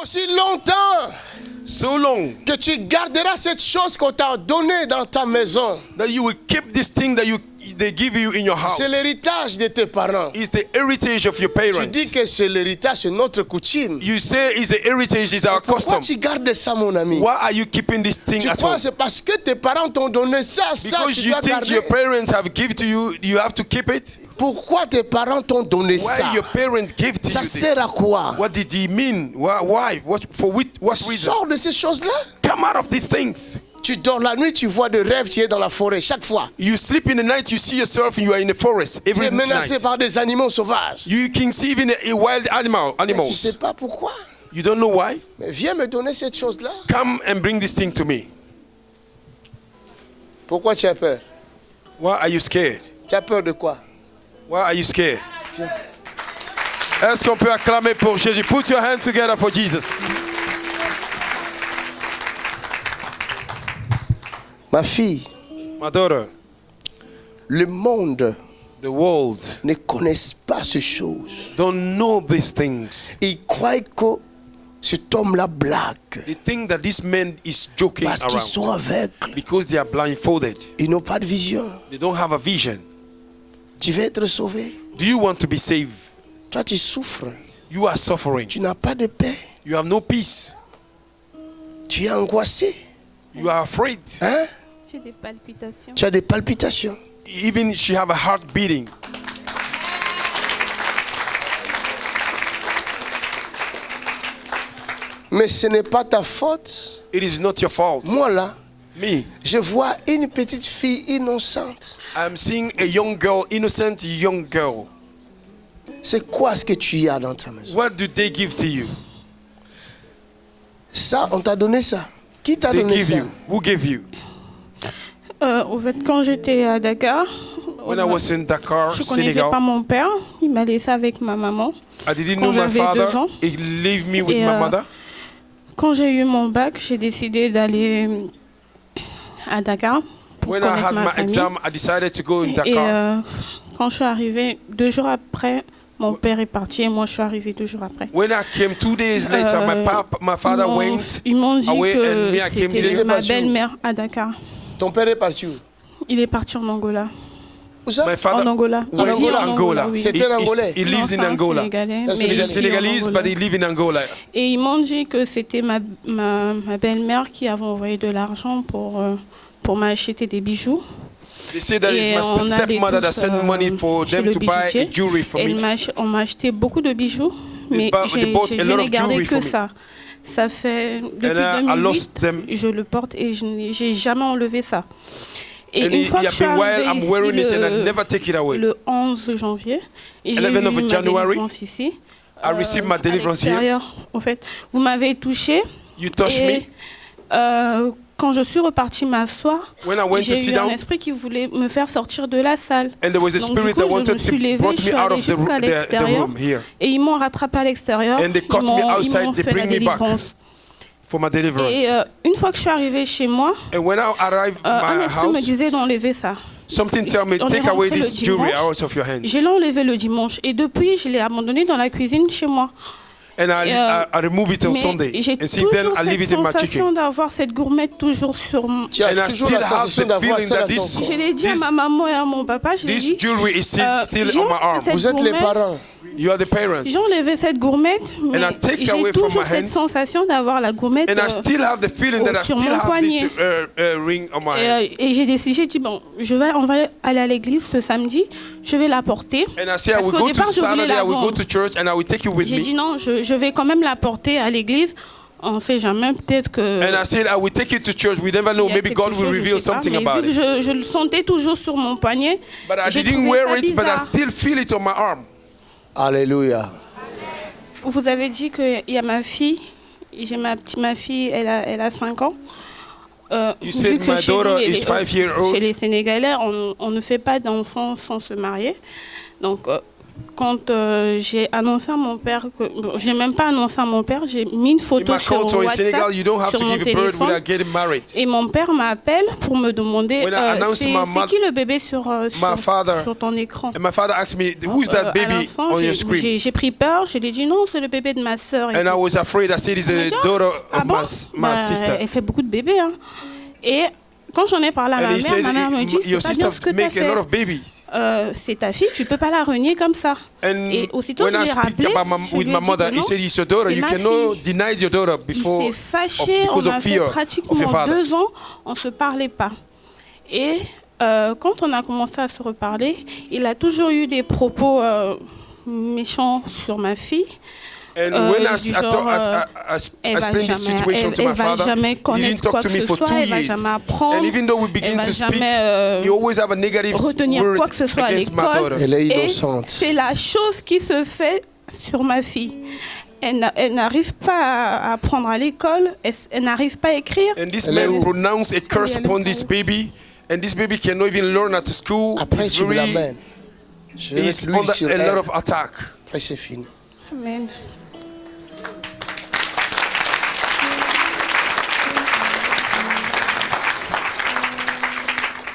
Aussi longtemps so long que tu garderas cette chose qu'on t'a donnée dans ta maison. that you will keep this thing that they give you in your house. C'est l'héritage de tes parents. It's the heritage of your parents. Tu dis que c'est l'héritage, c'est notre coutume. You say it's the heritage, it's our Pourquoi custom. tu gardes ça, mon ami? Why are you keeping this thing Tu at crois home? que c'est parce que tes parents t'ont donné ça, Because tu you dois think garder. your parents have given to you, you have to keep it? Pourquoi tes parents t'ont donné Why ça? your parents gave to Ça you this? sert à quoi? What did he mean? Why? What reason? Sors de ces choses-là. Come out of these things. Tu dors la nuit, tu vois des rêves, tu es dans la forêt chaque fois. You sleep in the night, you see yourself, you are in the forest Tu every es menacé night. par des animaux sauvages. You can see even a wild Mais tu ne animals. sais pas pourquoi. You don't know why? Mais viens me donner cette chose-là. Come and bring this thing to me. Pourquoi tu as peur? Why are you scared? Tu as peur de quoi? Why are you scared? Viens. Est-ce qu'on peut acclamer pour Jésus? Put your hands together for Jesus. Ma fille, My daughter, le monde the world ne connaît pas ces choses. don't know these things. Ils croient que cet homme-là blague They think that this man is joking parce qu'ils sont around aveugles. because they are blindfolded. Ils n'ont pas de vision. They don't have a vision. Tu veux être sauvé. Do you want to be saved? Toi, tu souffres. You are suffering. Tu n'as pas de paix. You have no peace. Tu es angoissé. You are afraid. Hein? J'ai des palpitations. Tu as des palpitations. Even she have a heart beating. Mais ce n'est pas ta faute. It is not your fault. Moi, là, Me, je vois une petite fille innocente. I'm seeing a young girl, innocent young girl. C'est quoi ce que tu as dans ta maison? What do they give to you? Ça, on t'a donné ça. Qui t'a They donné give ça? you. Who gave you? Au fait, quand j'étais à Dakar, When I was in Dakar, je ne connaissais Senegal, pas mon père. Il m'a laissé avec ma maman. I didn't quand know my j'avais 2 father. ans. He left me with Et, my mother. Quand j'ai eu mon bac, j'ai décidé d'aller à Dakar pour When I connaître had ma my famille. exam, I decided to go in Et Dakar. quand je suis arrivée, 2 jours après, mon père est parti et moi je suis arrivée 2 jours après. When I came 2 days later, my father went Ils m'ont dit away and que me, I came c'était here. ma parti où? belle-mère à Dakar. Ton père est parti où? Il est parti en Angola. Où ça? My father En Angola. went Il vit to en Angola. oui. C'était un Angolais. He Non, lives c'est in un Angola. Sénégalais, Ah, mais He's il a vit en Senegalese, Angola. but he lives in Angola. Et ils m'ont dit que c'était ma belle-mère qui avait envoyé de l'argent pour m'acheter des bijoux. They say that it's Et my on allait stepmother that tous, sent money for chez them le to buy a bijoutier. jewelry for Et me. on m'a acheté beaucoup de bijoux, mais they bought a je lot n'ai of gardé jewelry que for me. ça. Ça fait depuis I 2008, lost them. je le porte et je n'ai jamais enlevé ça. Et And une fois he que je suis been while arrivée I'm ici wearing it and I never take it away. le 11 janvier, et j'ai 11 eu of ma January, délivrance ici. I received my à deliverance here. l'extérieur. En fait, vous m'avez touché. You touched Et, quand je suis repartie m'asseoir, When I went to j'ai sit eu un down, esprit qui voulait me faire sortir de la salle. and there was a Donc, spirit du coup, that je wanted me suis to levée, brought je me suis out allée of jusqu'à the l'extérieur room here et ils m'ont rattrapé à l'extérieur. And they caught me outside, they fait la bring me back. délivrance. for my deliverance. Et une fois que je suis arrivée chez moi, And when I arrived at un my esprit me house, disait d'enlever ça. something tell me, On est take away rentré le this jewelry dimanche. out of your hands. Je l'ai enlevé le dimanche et depuis, je l'ai abandonné dans la cuisine chez moi. And I remove it on Mais Sunday. j'ai And since then, toujours I leave cette it in my sensation chicken. d'avoir cette gourmette toujours sur moi. Tu as And I toujours still la have sensation the d'avoir feeling ça that dans ton this- corps. Je l'ai dit à ma maman et à mon papa, je l'ai This dit, jewelry is still j'ai on my arm. cette Vous êtes les gourmette. parents. You are the parents. J'ai enlevé cette gourmette, mais I take j'ai away from toujours my cette hands. sensation d'avoir la gourmette. And I still have the feeling that I sur still mon have this poignet. ring on my hand. Et j'ai décidé, j'ai dit, bon, on va aller à l'église ce samedi, je vais la porter. And I say I Parce will qu'au go départ, to je voulais Saturday, la I will go vendre. to church, and I will take you with J'ai dit me. non, je vais quand même la porter à l'église. On ne sait jamais, peut-être que... And I said I will take you to church. We never know. il y a Maybe quelque God will chose, je reveal sais pas, something mais about vu it. que je le sentais toujours sur mon poignet. But I j'ai didn't trouvé wear ça it, but I bizarre. still feel it on my arm. Alléluia. Vous avez dit qu'il y a ma fille, ma fille, elle a 5 ans. You vu said que my chez nous, daughter is 5 years old. Chez les Sénégalais, on ne fait pas d'enfants sans se marier. Donc, quand j'ai annoncé à mon père que j'ai même pas annoncé à mon père, j'ai mis une In photo my sur culture in WhatsApp Senegal, you don't have sur to mon give a birth téléphone. without getting married. Et mon père m'appelle pour me demander When I announced c'est my mother- qui le bébé sur father- sur ton écran. And my father asked me, who's that À baby l'instant, on your j'ai screen? j'ai pris peur, je lui ai dit non, c'est le bébé de ma sœur. et And I tout. was afraid. I said, it's Elle m'a a dit, daughter ah of bon? my Bah, sister. elle fait beaucoup de bébés. Hein. Et quand j'en ai parlé à And he said, ma mère me dit, your c'est pas bien ce sister que tu as make a lot fait. of babies. C'est ta fille, tu peux pas la renier comme ça. And Et aussitôt when je I l'ai speak rappelé, about je with lui ai my dit mother, que he non, said, it's your daughter. c'est You ma cannot fille. deny your daughter Il before s'est fâché, because on a of fait fear of your pratiquement father. 2 ans, on se parlait pas. Et quand on a commencé à se reparler, il a toujours eu des propos méchants sur ma fille. And when I Du genre, elle va explained this jamais- situation to elle my va father, jamais he didn't connaître talk quoi to que me ce for soit, 2 elle va years. jamais apprendre, And even though we elle begin va to speak, jamais he always have a negative retenir word quoi que ce soit à against my l'école. daughter. Elle est Et innocente. c'est la chose qui se fait sur ma fille. Elle n'arrive pas à apprendre à l'école, elle n'arrive pas à écrire. And this Elle est man où? pronounced a curse Elle est upon this baby, and this baby cannot even learn at school. Après, He's tu me very, l'amènes. Je vais he's mettre l'huile under sur a elle. lot of attack. Après, c'est fini. Amen.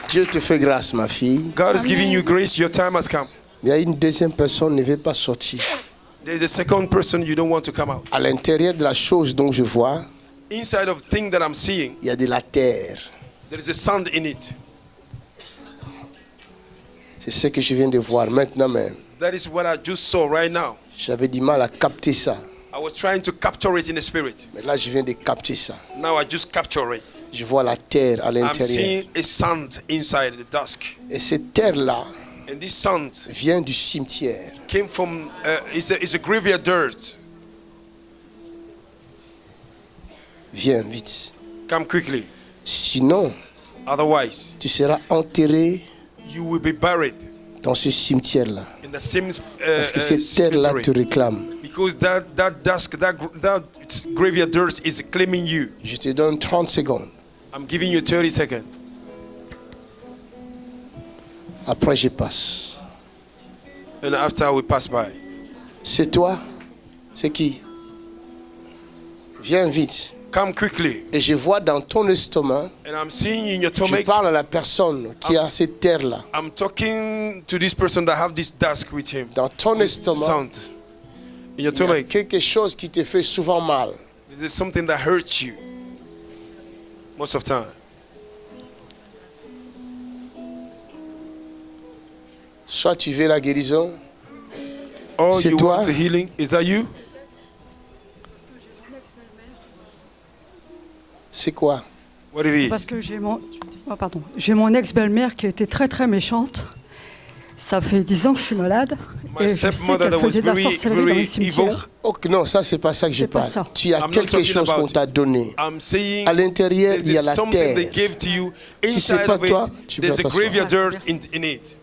Dieu te fait grâce, ma fille. God is giving you grace. Your time has come. Il y a une deuxième personne qui ne veut pas sortir. There's a second person you don't want to come out. À l'intérieur de la chose dont je vois, Inside of thing that I'm seeing, il y a de la terre. there is a sand in it. C'est ce que je viens de voir maintenant même. That is what I just saw right now. J'avais du mal à capter ça. I was trying to capture it in the spirit. Mais là, je viens de capter ça. Now I just capture it. Je vois la terre à I'm l'intérieur. seeing a sand inside the dusk. Et cette terre-là And this sand vient du cimetière. came from, it's a graveyard dirt. Viens vite. Come quickly. Sinon, Otherwise, tu seras enterré you will be buried dans ce cimetière-là. in the same Parce que cette terre-là te cemetery. réclame. Because that dusk, that graveyard dirt is claiming you. Je te donne 30 secondes. I'm giving you 30 seconds. Après, je passe. And after we pass by. C'est toi? C'est qui? Viens vite. Come quickly. Et je vois dans ton estomac, And I'm seeing in your je stomach, parle à la personne qui a cette terre-là. I'm talking to this person that have this dusk with him. Dans ton This estomac, sound. In your il y a stomach, quelque chose qui te fait souvent mal. this is something that hurts you. Most of the time. Soit tu veux la guérison, Oh, C'est you toi? want a healing? Is that you? c'est quoi? What it Parce is? que j'ai mon ex-belle-mère qui était très très méchante. Ça fait 10 ans que je suis malade. My Et je sais stepmother qu'elle that was faisait de la very, sorcellerie dans very les evil. cimetières. Ok, non, ça c'est pas ça que je C'est pas parle. ça. Tu as I'm not quelque talking chose about qu'on it. t'a donné. I'm saying À l'intérieur, il y a there's la something they terre. gave to you. Si c'est Inside pas of it, toi, tu peux there's a t'asseoir. graveyard dirt in it.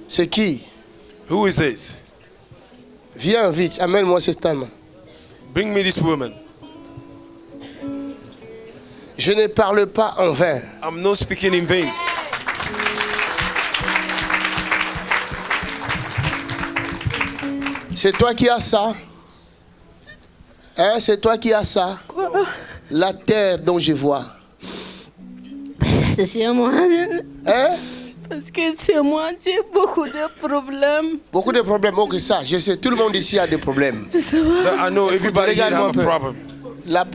C'est qui? Who is this? Viens vite, amène-moi cette âme. Bring me this woman. Je ne parle pas en vain. I'm not speaking in vain. C'est toi qui as ça. Hein, c'est toi qui as ça. La terre dont je vois. C'est chez moi. Hein? Parce que chez moi, j'ai beaucoup de problèmes. Beaucoup de problèmes. Ok, ça, je sais, tout le monde ici a des problèmes. C'est ça. I know everybody here Regarde-moi have a un peu. problem.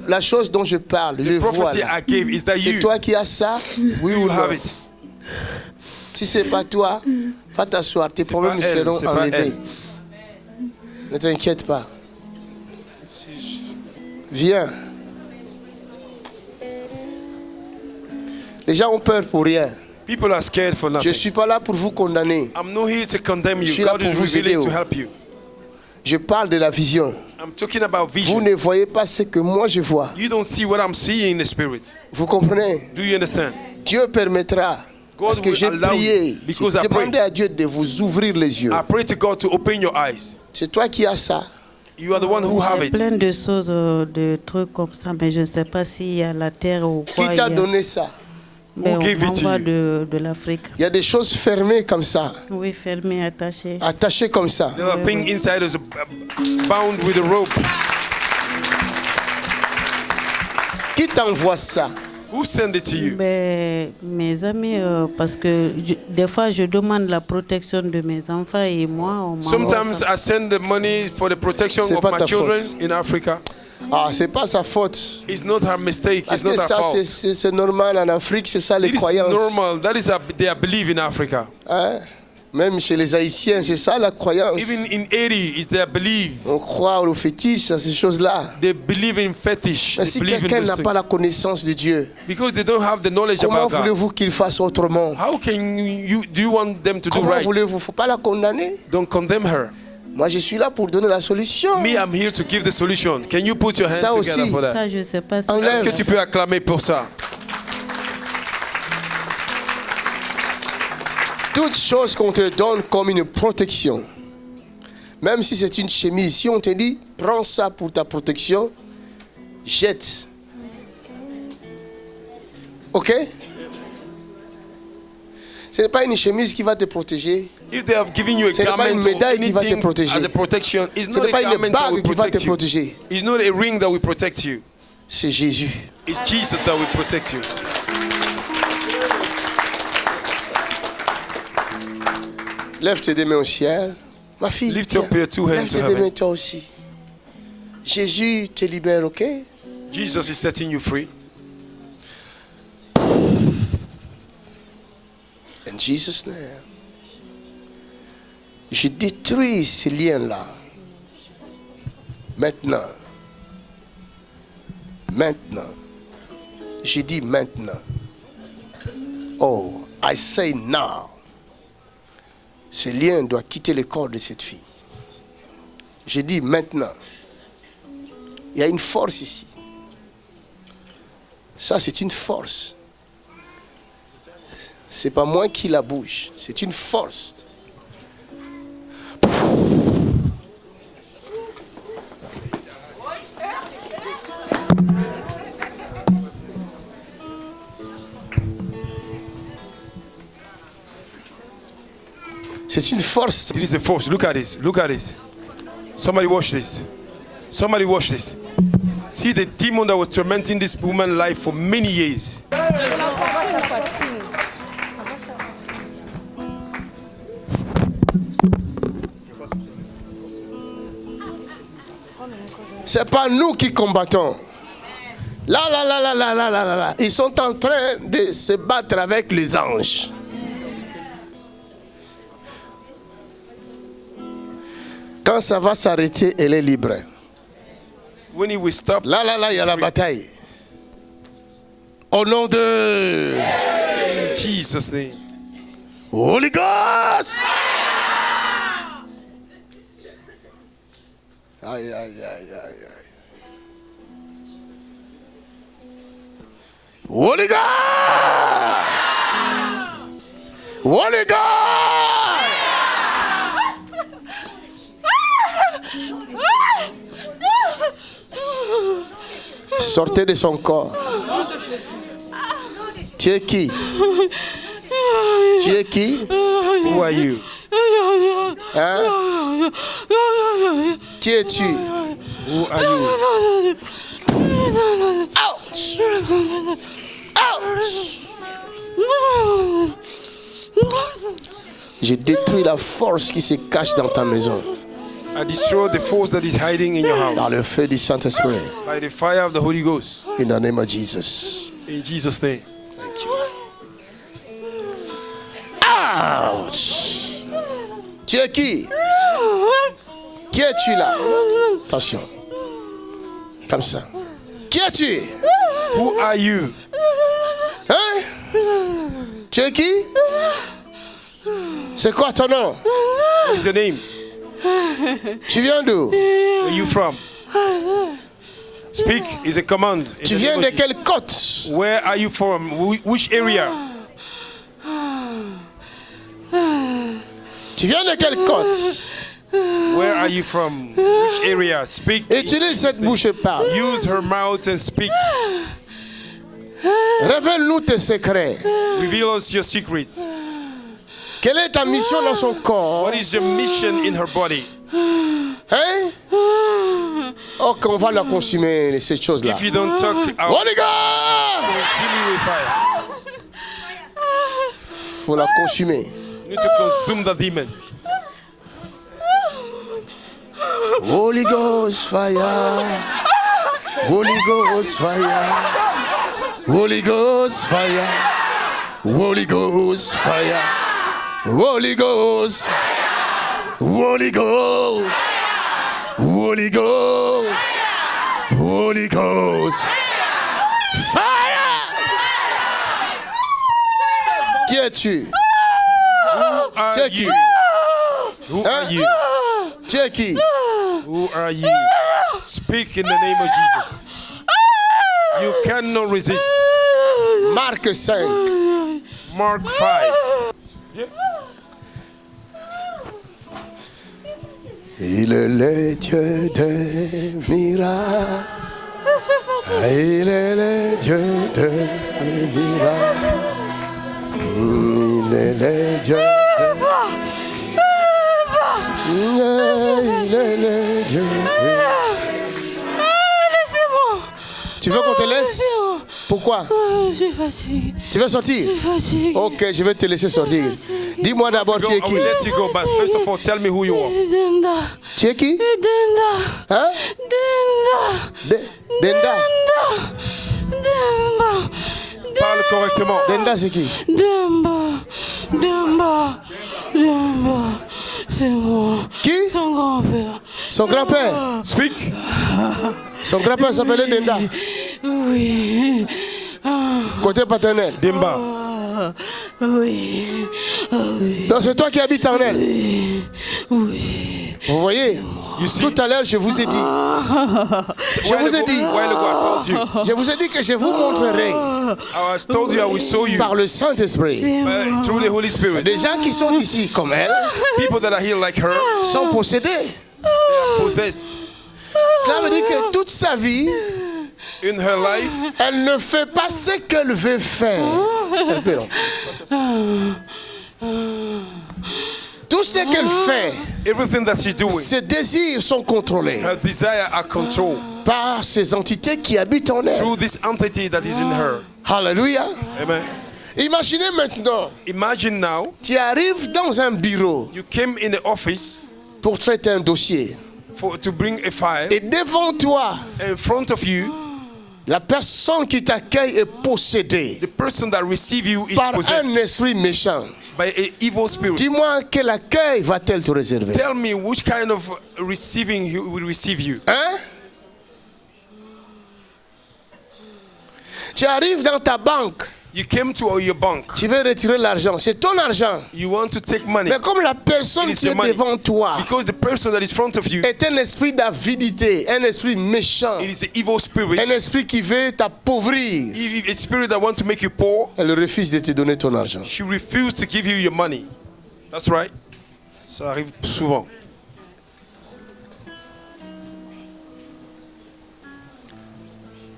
La chose dont je parle, je vois Prophecy là. I gave, is that C'est you? toi qui as ça? Oui You ou non? have it. Si c'est pas toi, va t'asseoir. Tes problèmes pas elle, seront c'est pas enlevés. elle. Ne t'inquiète pas. Viens. Les gens ont peur pour rien. People are scared for Je nothing. ne suis pas là pour vous condamner. I'm not here to condemn Je you. suis là God pour is vous aider, revealing to oh. help you. Je parle de la vision. I'm talking about Vous vision. ne voyez pas ce que moi je vois. You don't see what I'm seeing in the spirit. Vous comprenez? Do you understand? Dieu permettra. God Parce que will j'ai allow prié. you, because I J'ai demandé pray. à Dieu de vous ouvrir les yeux. I pray to God to open your eyes. C'est toi qui as ça. You are the one who have J'ai it. plein de choses, de trucs comme ça, mais je ne sais pas s'il y a la terre ou quoi. Qui t'a il y a- donné ça? Ben, Who gave on it to m'envoie you? de l'Afrique. Il y a des choses fermées comme ça, Oui, fermé, attaché. attachées comme ça. There are things inside us bound with a rope. Qui t'envoie ça? Who sent it to you? Ben, mes amis, parce que des fois je demande la protection de mes enfants et moi, on m'envoie Sometimes ça. I send the money for the protection C'est of pas my ta children faute. in Africa. Ah, c'est pas sa faute. It's not her mistake. Parce It's que not her ça, fault. c'est normal en Afrique, c'est ça les It is croyances. normal. That is their belief in Africa. Hein? Même chez les Haïtiens, c'est ça la croyance. Even in Haiti, it's their belief. On croit aux fétiches, à ces choses-là. They believe in fetish. Mais They si believe in quelqu'un those n'a pas things. la connaissance de Dieu, Because they don't have the knowledge comment about God. voulez-vous qu'il fasse autrement? How can you do you want them to do Comment right? voulez-vous? Il ne faut pas la condamner. Don't condemn her. Moi, je suis là pour donner la solution. Me, I'm here to give the solution. Can you put your hands Ça together aussi. for that? Ça, je sais pas si Enlève. Est-ce que tu peux acclamer pour ça? Toute chose qu'on te donne comme une protection, même si c'est une chemise, si on te dit, prends ça pour ta protection, jette. Ok? Ce n'est pas une chemise qui va te protéger. If they have given you a Ce n'est pas garment une or médaille qui va te anything protéger. as a protection, it's Ce not n'est a pas une garment that will bague qui va te protect you. protéger. It's not a ring that will protect you. C'est Jésus. It's Jesus that will protect you. Lève tes deux mains au ciel. Ma fille, Lift viens. up your two hands Lève to tes deux heaven. mains toi aussi. Jésus te libère, ok? Jesus is setting you free. In Jesus' name. Je détruis ces liens-là. Maintenant. Maintenant. Je dis maintenant. Oh, I say now. Ce lien doit quitter le corps de cette fille. Je dis maintenant. Il y a une force ici. Ça, c'est une force. C'est pas moi qui la bouge, c'est une force. C'est une force. It is a force. Look at this. Look at this. Somebody watch this. Somebody watch this. See the demon that was tormenting this woman's life for many years. C'est pas nous qui combattons. Là. Ils sont en train de se battre avec les anges. Quand ça va s'arrêter, elle est libre. When he will stop, Là, il y a la bataille. Au nom de in Jesus' name. Holy Ghost. Aïe. Holy Ghost. Holy Ghost. Sortez de son corps. Tu es qui? Tu es qui? Who are you? Hein? Qui es-tu? Who are you? Ouch! Ouch! J'ai détruit la force qui se cache dans ta maison. I destroy the force that is hiding in your house Dans le feu du Saint-Esprit. by the fire of the Holy Ghost. In the name of Jesus. In Jesus' name. Ouch! Tu es qui? Qui es-tu là? Attention. Comme ça. Qui es-tu? Who are you? Hein? Tu es qui? C'est quoi ton nom? What is your name? Tu viens d'où? Where are you from? Speak is a command. In Tu the viens name de of quelle côte? Where are you from? Which area? Tu viens de quelle côte? Where are you from? Which area? Speak. Utilise cette bouche et parle. Use her mouth and speak. Révèle-nous tes secrets. Reveal us your secrets. Quelle est ta mission dans son corps? What is your mission in her body? Hein? Oh, qu'on va la consumer, ces choses-là. If you don't talk, I'll Holy God! consume you with fire. Faut la consumer. You need to consume the demon. Holy Ghost fire. Holy Ghost fire. Holy Ghost fire. Holy Ghost fire. Holy Ghost. Holy Ghost. Holy Ghost. Holy Ghost. Fire. Qui es-tu? Who Tu are es qui? you? Who are you? Tu es qui? Who are you? Speak in the name of Jesus. You cannot resist. Marc 5. Mark 5. Il est le Dieu des miracles. Il est le Dieu des miracles. Il est le Dieu. Il est le Dieu. Laissez-moi. Tu veux qu'on te laisse? Pourquoi? Je suis fatiguée. Tu veux sortir? Je suis fatiguée. Ok, je vais te laisser sortir. Dis-moi d'abord, Go, tu es I qui? will let you go, but first of all, tell me who you are. Denda. Tu es qui? Denda. Hein? Denda. Denda. Demba. Parle correctement. Denda, c'est qui? Demba. Demba. Demba. C'est moi. Qui? Son grand-père. Son grand-père. Speak. Son grand-père s'appelait Denda. Oui. Côté paternel. Demba. Oui. Oui. Donc c'est toi qui habites en elle. Oui. Vous voyez? You see? Tout à l'heure, je vous ai dit. Je vous ai dit. While ago, I told you. Je vous ai dit que je vous montrerai I told you I will show you par le Saint-Esprit. through the Holy Spirit. Les gens qui sont ici comme elle People that are here like her, sont possédés. they are possessed. Cela veut dire que toute sa vie, In her life, elle ne fait pas ce qu'elle veut faire. Elle peut Tout ce qu'elle fait, everything that she's doing, ses désirs sont contrôlés her desire are controlled par ces entités qui habitent en elle. through this entity that is in her. Alléluia. Amen. Imaginez maintenant, Imagine now, tu arrives dans un bureau you came in the office pour traiter un dossier. to bring a file. Et devant toi, In front of you, la personne qui t'accueille est possédée the person that receive you is par un possessed esprit méchant. by an evil spirit. Dis-moi quel accueil va-t-elle te réserver? Tell me which kind of receiving he will receive you. Hein? Tu arrives dans ta banque, You came to your bank. tu veux retirer l'argent, c'est ton argent. You want to take money Mais comme la personne It is qui your est money. devant toi because the person that is in front of you, est un esprit d'avidité, un esprit méchant, it is the evil spirit. un esprit qui veut t'appauvrir, A spirit that wants to make you poor. elle refuse de te donner ton argent. She refused to give you your money. That's right. Ça arrive souvent.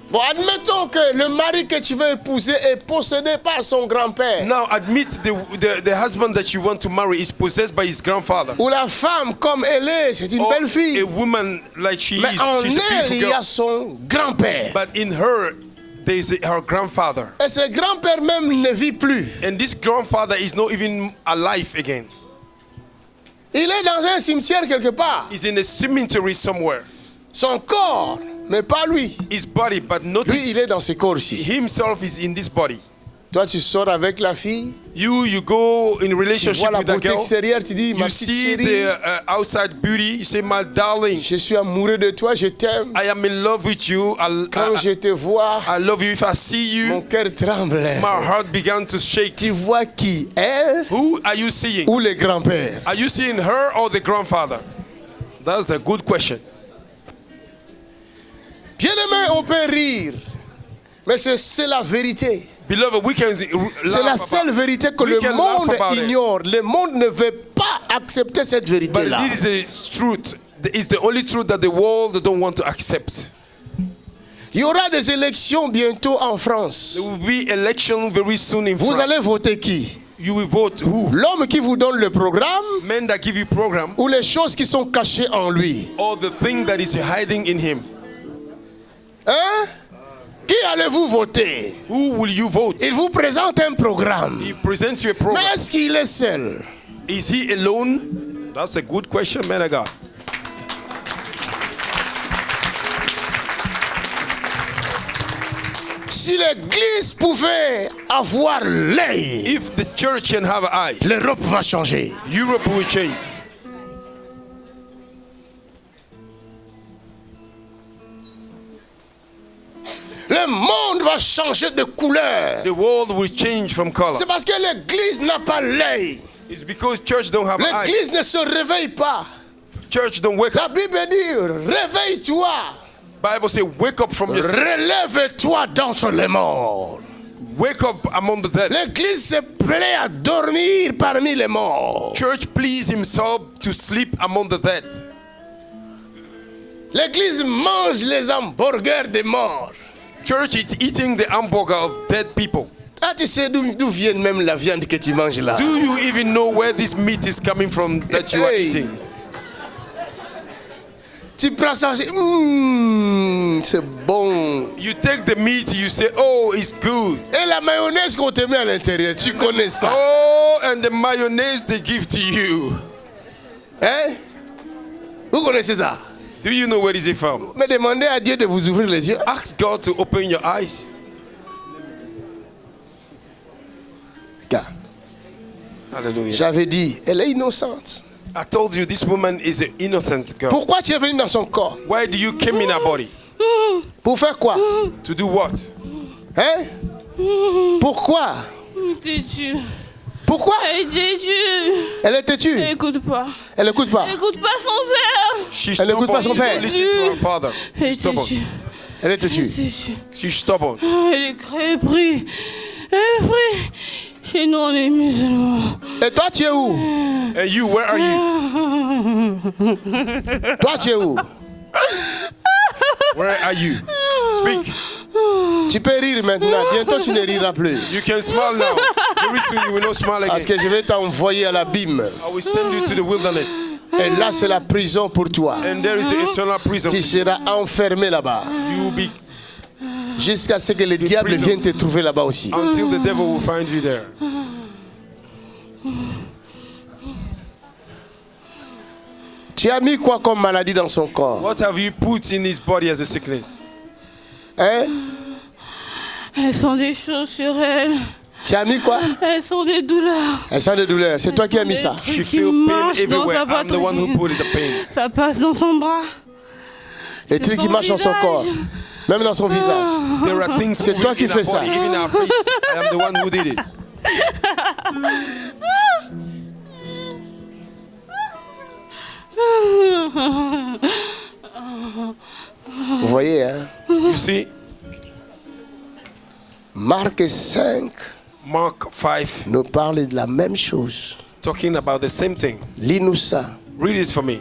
Bon, admettons que le mari que tu veux épouser est possédé par son grand-père. Now admit the husband that you want to marry is possessed by his grandfather. Ou la femme, comme elle est, c'est une Or belle fille. a woman like she Mais en is, she's a elle, beautiful il y a girl. son grand-père. But in her, there is her grandfather. Et ce grand-père même ne vit plus. And this grandfather is not even alive again. Il est dans un cimetière quelque part. He's in a cemetery somewhere. Son corps, mais pas lui. His body, but not Lui, il est dans ce corps-ci. himself is in this body. Toi, tu sors avec la fille. You go in Tu relationship vois la with that beauté girl. extérieure. Tu dis, ma You petite see chérie, the outside beauty. You say, my darling, je suis amoureux de toi, je t'aime. I am in love with you. Quand je te vois, I love you. If I see mon you, cœur tremble. my heart began to shake. Tu vois qui? Elle Who are you seeing? ou le grand-père? Are you seeing her or the grandfather? That's a good question. Bien-aimé, on peut rire. Mais c'est la vérité. Beloved, we can C'est la seule vérité que we le can monde laugh about it. ignore. Le monde ne veut pas accepter cette But vérité-là. this is the truth. It's the only truth that the world don't want to accept. Il y aura des élections bientôt en France. There will be election very soon in Vous France. allez voter qui? You will vote who? L'homme qui vous donne le programme Men that give you program ou les choses qui sont cachées en lui? or the thing that is hiding in him? Hein? Qui allez-vous voter? Who will you vote? Il vous présente un programme. He presents you a Mais program. est-ce qu'il est seul? Is he alone? That's a good question, man of God. Si l'église pouvait avoir l'œil, If the church can have eyes, l'Europe va changer. Europe will change. Le monde va changer de couleur. The world will change from color. C'est parce que l'église n'a pas l'œil. It's because church don't have eyes. L'église ne se réveille pas. Church don't wake up. La Bible dit, réveille-toi. Bible say, wake up from your sleep. Relève-toi d'entre les morts. Wake up among the dead. L'église se plaît à dormir parmi les morts. Church please himself to sleep among the dead. L'église mange les hamburgers des morts. Church is eating the hamburger of dead people. Ah, tu sais d'où vient même la viande que tu manges là? Do you even know where this meat is coming from that you are Hey. eating? Tu prends ça, c'est bon. You take the meat, you say, oh, it's good. Et la mayonnaise qu'on te met à l'intérieur, tu connais ça. Oh, and the mayonnaise they give to you. Hein? Vous connaissez ça? Do you know where is it from? Mais demandez à Dieu de vous ouvrir les yeux. Ask God to open your eyes. Regarde, Hallelujah. j'avais dit, elle est innocente. I told you this woman is an innocent girl. Pourquoi tu es venu dans son corps? Why do you came in her body? Pour faire quoi? To do what? Hein? Pourquoi? Têtu. Pourquoi? Elle est têtue. Elle est têtue. Elle écoute pas. Elle n'écoute pas. Elle écoute pas son père. She's Elle n'écoute pas son stubborn. père. She don't listen to her father. Elle She's est stubborn. têtue. Elle est têtue. Têtue. She's stubborn. Elle est pris. Elle est pris. Chez nous, on est musulmans. Et toi, tu es où? And you, where are you? Toi, tu es où? Where are you? Speak. Tu peux rire maintenant. Bientôt, tu ne riras plus. You can smile now. Very soon you will not smile Parce again. que je vais t'envoyer à l'abîme. I will send you to the wilderness. Et là, c'est la prison pour toi. And there is an eternal prison. Tu seras enfermé là-bas. You will be Jusqu'à ce que le diable prison. vienne te trouver là-bas aussi. until the devil will find you there. Tu as mis quoi comme maladie dans son corps? What have you put in his body as a sickness? Hein? Elles sont des choses sur elle. Tu as mis quoi? Elles sont des douleurs. Elle sent des douleurs. C'est toi qui as mis ça. She Qui feel pain marche dans everywhere. sa I'm the one who poitrine. put it, the pain. Ça passe dans son bras. Les trucs qui son marchent dans son visage. corps. Même dans son visage. There are things C'est toi qui in fais our ça. body, even our face. I am the one who did it. Vous voyez, hein? You see, Marc 5 Mark 5 nous parle de la même chose. talking about the same thing. Lis-nous ça. Read this for me.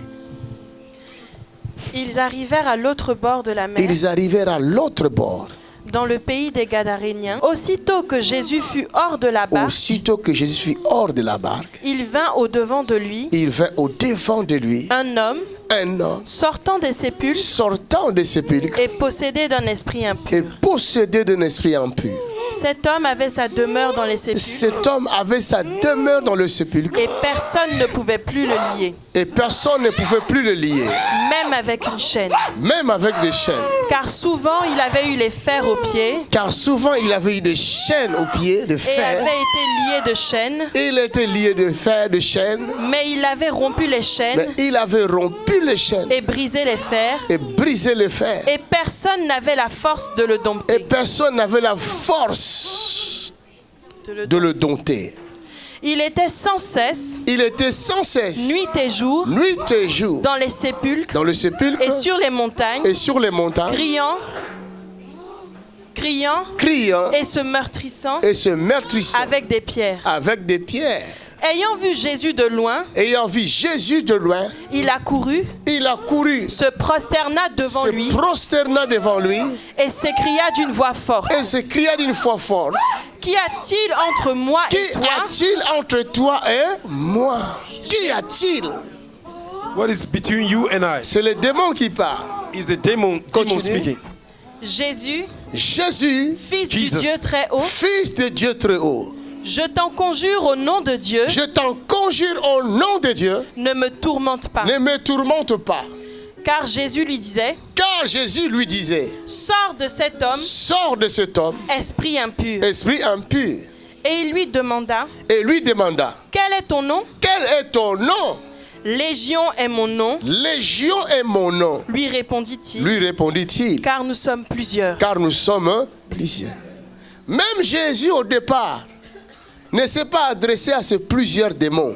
Ils arrivèrent à l'autre bord de la mer, Ils arrivèrent à l'autre bord. dans le pays des Gadaréniens. Aussitôt que Jésus fut hors de la barque, Aussitôt que Jésus fut hors de la barque, il vint au-devant de lui il vint au devant de lui un homme un homme sortant des sépulcres sortant des sépulcres et possédé d'un esprit et impur. possédé d'un esprit impur. Cet homme avait sa demeure dans les sépulcres Cet homme avait sa demeure dans le sépulcre et personne ne pouvait plus le lier, et personne ne pouvait plus le lier, même avec une chaîne. même avec des chaînes. Car souvent il avait eu les fers aux pieds Car souvent il avait eu des chaînes aux pieds, de et fer. avait été lié de chaînes, Il était lié de fer, de chaînes, mais il avait rompu les mais chaînes il avait rompu les chaînes et brisé les fers, et brisé les fers. et personne n'avait la force de le Et dompter. personne n'avait la force de le dompter. Il était sans cesse, Il était sans cesse, nuit et jour, nuit et jour, dans les sépulcres dans le sépulcre et sur les montagnes, et sur les montagnes, criant criant et se meurtrissant et se meurtrissant avec des pierres. avec des pierres. Ayant vu Jésus de loin, ayant vu Jésus de loin, il a couru, se prosterna devant lui et s'écria d'une voix forte. Qu'y a-t-il entre toi et moi? Qu'y a-t-il? What is between you and I? C'est le démon qui parle. Is the demon speaking? Jésus, Fils de Dieu très haut, je t'en conjure au nom de Dieu, ne me tourmente pas. Car Jésus lui disait, sors de cet homme, esprit impur. Et il lui demanda, quel est ton nom? Légion est mon nom. Lui répondit-il. Car nous sommes plusieurs. Même Jésus au départ ne s'est pas adressé à ces plusieurs démons.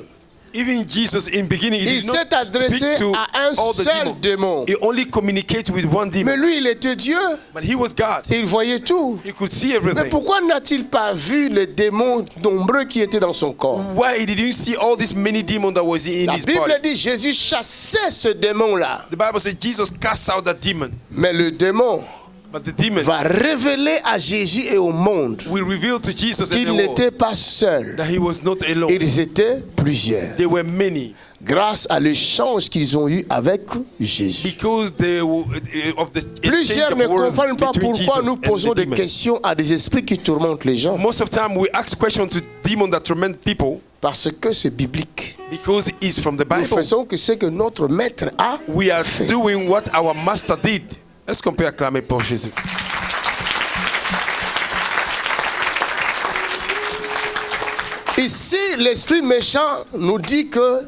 Even Jesus in beginning, il s'est adressé à un seul démon. He only communicates with one demon. Mais lui, il était Dieu. But he was God. Il voyait tout. He could see everything. Mais pourquoi n'a-t-il pas vu les démons nombreux qui étaient dans son corps? Why he didn't see all these many demons that was in his body? La Bible dit Jésus chassait ce démon-là. The Bible says Jesus cast out that demon. Mais le démon va révéler à Jésus et au monde qu'il n'était pas seul. Ils étaient plusieurs. There were many. Grâce à l'échange qu'ils ont eu avec Jésus. Plusieurs ne comprennent pas pourquoi nous posons des questions à des esprits qui tourmentent les gens. Most of the time we ask questions to demons that torment people. Parce que c'est biblique. Because it's from the Bible. Nous faisons que ce que notre maître a We are fait. doing what our master did. Est-ce qu'on peut acclamer pour Jésus? Ici, l'esprit méchant nous dit que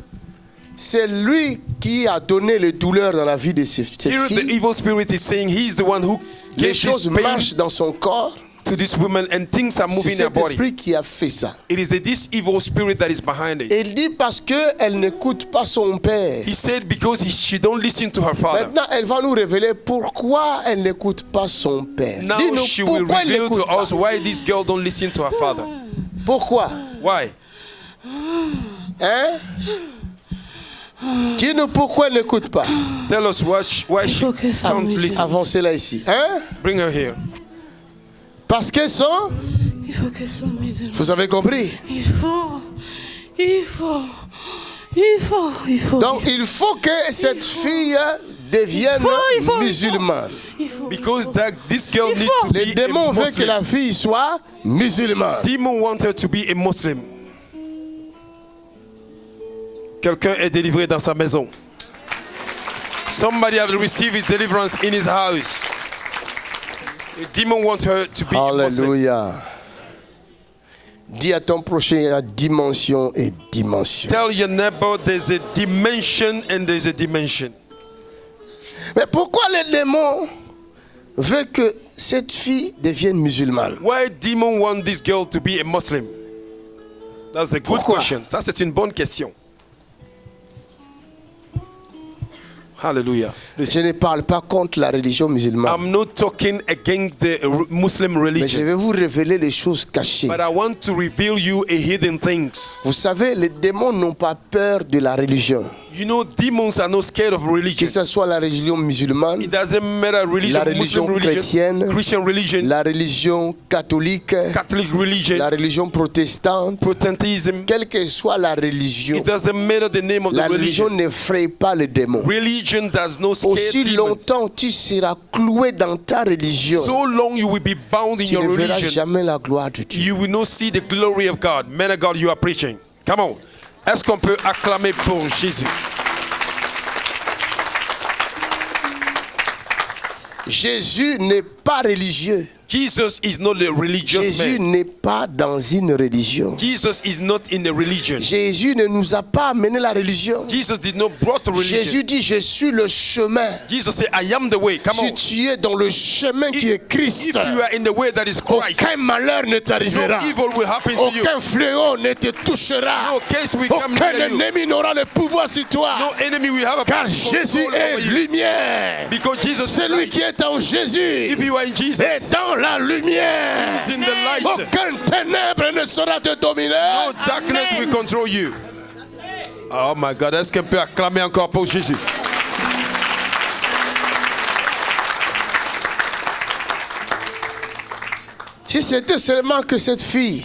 c'est lui qui a donné les douleurs dans la vie de cette fille. Here the evil spirit is saying he's the one who les choses marchent dans son corps. To this woman and things are moving in her body. C'est cet esprit qui a fait ça. It is this evil spirit that is behind it. Il dit parce que elle n'écoute pas son père. He said because she don't listen to her father. Maintenant, elle va nous révéler pourquoi elle n'écoute pas son père. Now she will reveal to us why this girl don't listen to her father. Pourquoi? Why? Hein? Dis-nous pourquoi elle n'écoute pas. Tell us why she can't listen. Avancez-la ici. Hein? Bring her here. Parce qu'elles sont. Il faut qu'elles soient musulmanes. Vous avez compris? Il faut. Donc il faut que cette fille devienne musulmane. Because this girl needs to be a Muslim. Les démons veulent que la fille soit musulmane. Demon want her to be a Muslim. Quelqu'un est délivré dans sa maison. Somebody has received his deliverance in his house. A demon wants her to be Alléluia. Dis à ton prochain dimension et dimension. Tell your neighbor there's a dimension and there's a dimension. Mais pourquoi les démons veulent que cette fille devienne musulmane? Why demon want this girl to be a Muslim? That's a good question. Ça c'est une bonne question. Hallelujah. Je ne parle pas contre la religion musulmane. I'm not talking against the Muslim religion. Mais je vais vous révéler les choses cachées. But I want to reveal you a hidden things. Vous savez, les démons n'ont pas peur de la religion. You know, demons are not scared of religion. Que ce soit la religion musulmane, it doesn't matter religion, la religion chrétienne, Christian religion, la religion catholique, Catholic religion, la religion protestante, Protestantism. Quelle que soit la religion, it doesn't matter the name of la the religion. n'effraie pas les démons. Religion does not scare Aussi demons. longtemps tu seras cloué dans ta religion, So long you will be bound in tu your ne verras religion. jamais la gloire de Dieu. You will not see the glory of God. Man of God, you are preaching. Come on. Est-ce qu'on peut acclamer pour Jésus? Jésus n'est pas religieux. Jesus is not a religious Jésus man. n'est pas dans une religion. Jesus is not in a religion. Jésus ne nous a pas amené la religion. Jesus did not brought religion. Jésus dit, je suis le chemin. Jesus said, I am the way. Come Si on. tu es dans le chemin qui est Christ, If you are in the way that is Christ, aucun malheur ne t'arrivera. no evil will happen to you. Aucun fléau ne te touchera. No case will come Aucun near you. ennemi n'aura le pouvoir sur toi. No enemy will have a Car control Jésus est over you. lumière. Because Jesus is Celui light. qui est en Jésus If you are in Jesus, est dans dans la lumière. He is in the light. Aucun ténèbre ne saura te dominer. No darkness will control you. Oh my God, est-ce qu'on peut acclamer encore pour Jésus? Si c'était seulement que cette fille,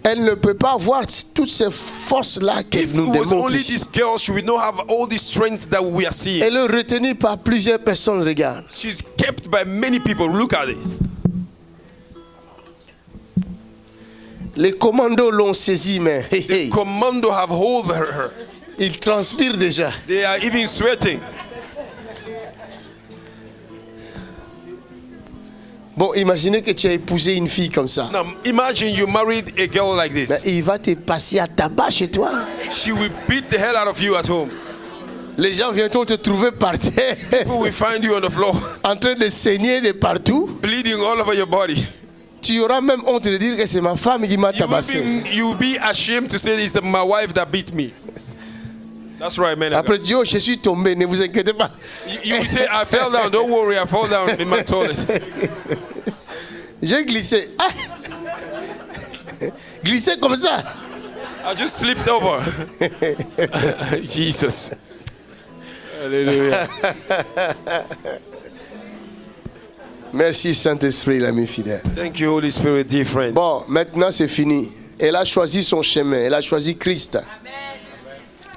elle ne peut pas avoir toutes ces forces-là qu'elle nous démontre. Elle est retenue par plusieurs personnes, regarde. She's kept by many people. Look at this. Les commandos l'ont saisie, mais The commando have hold her. Ils transpirent déjà. They are even sweating. Bon, imaginez que tu as épousé une fille comme ça. Now, imagine you married a girl like this. Mais il va te passer à tabac chez toi. She will beat the hell out of you at home. Les gens viendront te trouver par terre. People will find you on the floor. En train de saigner de partout. Bleeding all over your body. Tu auras même honte de dire que c'est ma femme qui m'a tabassé. You will be ashamed to say it's my wife that beat me. That's right, man. Après, Dieu, je suis tombé, ne vous inquiétez pas. You will say, I fell down. Don't worry, I fell down in my toilet. J'ai glissé. Ah! Glissé comme ça. I just slipped over. Jesus. Hallelujah. Merci Saint-Esprit, l'ami fidèle. Thank you, Holy Spirit, dear friend. Bon, maintenant c'est fini. Elle a choisi son chemin. Elle a choisi Christ.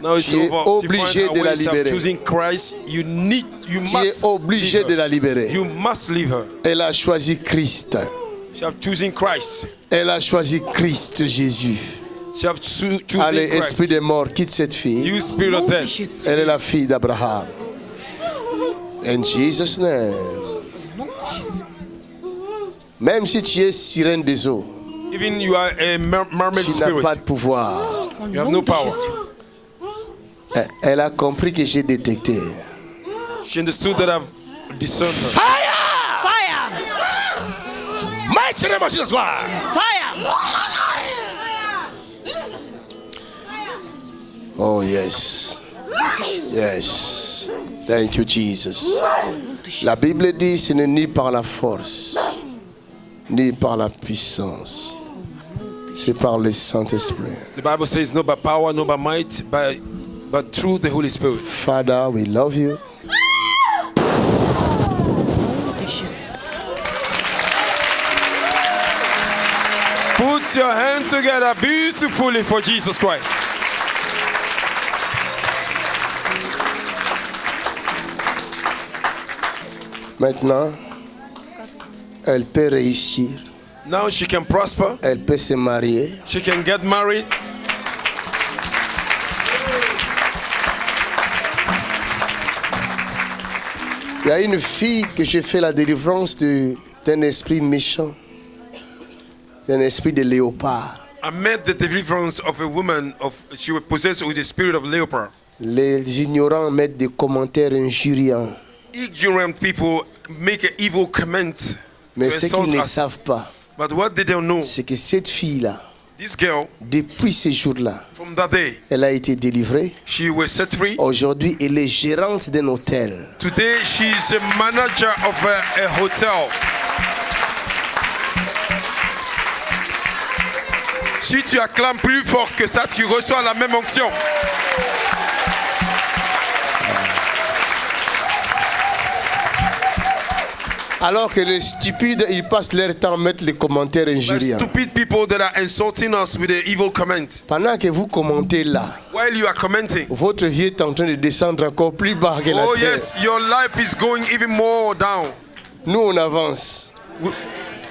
Now it's tu es obligé de la libérer. Choosing Christ, you tu es obligé de la libérer. You must leave her. Elle a choisi Christ. She have choosing Christ. Elle a choisi Christ Jésus. She have choosing Allez, Christ. esprit de mort, quitte cette fille. You spirit of death. Elle est la fille d'Abraham. In Jesus' name. Même si tu es sirène des eaux, Even you are a mermaid tu n'as spirit. pas de pouvoir. You have no power. Elle a compris que j'ai détecté. She understood that I've discerned her. Fire! Fire! Mighty name of Jesus Christ. Fire! Oh yes. Yes. Thank you Jesus. La Bible dit ce n'est ni par la force, ni par la puissance. C'est par le Saint-Esprit. The Bible says not by power, not by might, but through the Holy Spirit. Father, we love you. Put your hands together beautifully for Jesus Christ. Maintenant, elle peut réussir. Now she can prosper. Elle peut se marier. She can get married. Il y a une fille que j'ai fait la délivrance d'un esprit méchant, d'un esprit de léopard. I met the deliverance of a woman she was possessed with the spirit of leopard. Les ignorants mettent des commentaires injuriants. Ignorant people make an evil comment. Mais ce qu'ils ne savent pas, But what they don't know, c'est que cette fille-là, this girl, depuis ce jour-là, from that day, elle a été délivrée. she was set free. Aujourd'hui, elle est gérante d'un hôtel. Today, she's a manager of a hotel. Si tu acclames plus fort que ça, tu reçois la même onction. Alors que les stupides, ils passent leur temps à mettre les commentaires injuriants. Stupid people that are insulting us with the evil comment. Pendant que vous commentez là, While you are commenting, votre vie est en train de descendre encore plus bas que la oh terre. yes, your life is going even more down. Nous, on avance.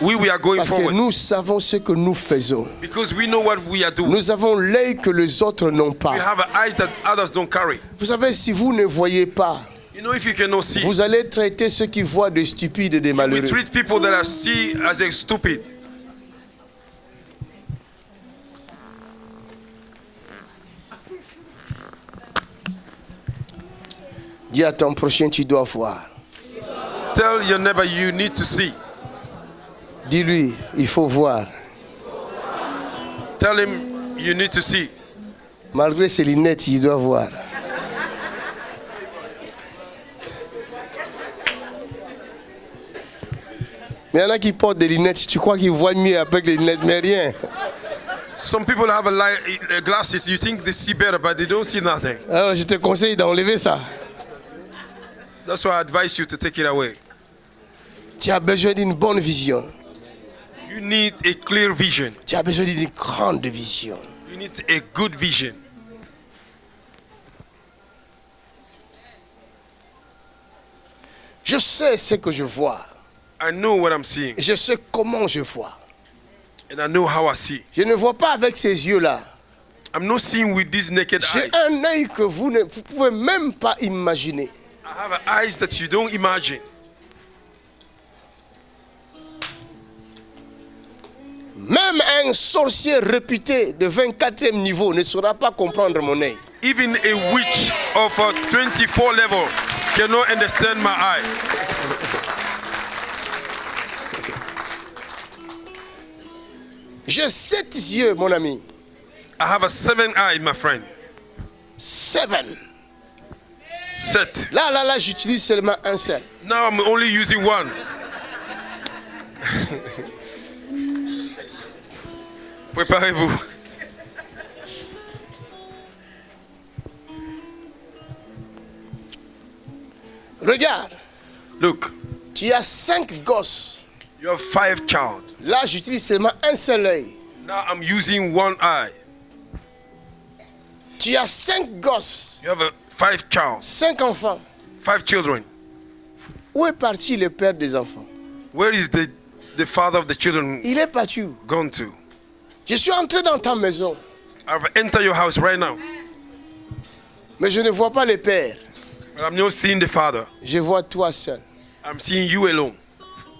We are going Parce que forward. nous savons ce que nous faisons. Because we know what we are doing. Nous avons l'œil que les autres n'ont We pas. have eyes that others don't carry. Vous savez, si vous ne voyez pas, You know, if you cannot see, vous allez traiter ceux qui voient de stupides et de we malheureux. treat people that are see as a stupid. Dis à ton prochain, tu dois voir. Tell your neighbor you need to see. Dis-lui, il faut voir. Tell him you need to see. Malgré ses lunettes, il doit voir. Mais il y en a qui portent des lunettes, tu crois qu'ils voient mieux avec les lunettes, mais rien. Some people have glasses, you think they see better, but they don't see nothing. Alors je te conseille d'enlever ça. That's why I advise you to take it away. Tu as besoin d'une bonne vision. You need a clear vision. Tu as besoin d'une grande vision. You need a good vision. Je sais ce que je vois. I know what I'm seeing. Je sais comment je vois. And I know how I see. Je ne vois pas avec ces yeux-là. I'm not seeing with these naked eyes. J'ai un œil que vous ne pouvez même pas imaginer. I have eyes that you don't imagine. Même un sorcier réputé de 24e niveau ne saura pas comprendre mon œil. Even a witch of a 24 level cannot understand my eye. J'ai 7 yeux, mon ami. I have a 7 eye, my friend. 7. 7. Là, j'utilise seulement un seul. Now I'm only using one. Préparez-vous. Regarde. Look. Tu as 5 gosses. You have 5 child. Là, j'utilise seulement un seul œil. Now I'm using one eye. Tu as 5 gosses. You have 5 child. 5 enfants. 5 children. Où est parti le père des enfants? Where is the father of the children Il est parti. gone to? Je suis entré dans ta maison. I've entered your house right now. Mais je ne vois pas le père. But I'm not seeing the father. Je vois toi seul. I'm seeing you alone.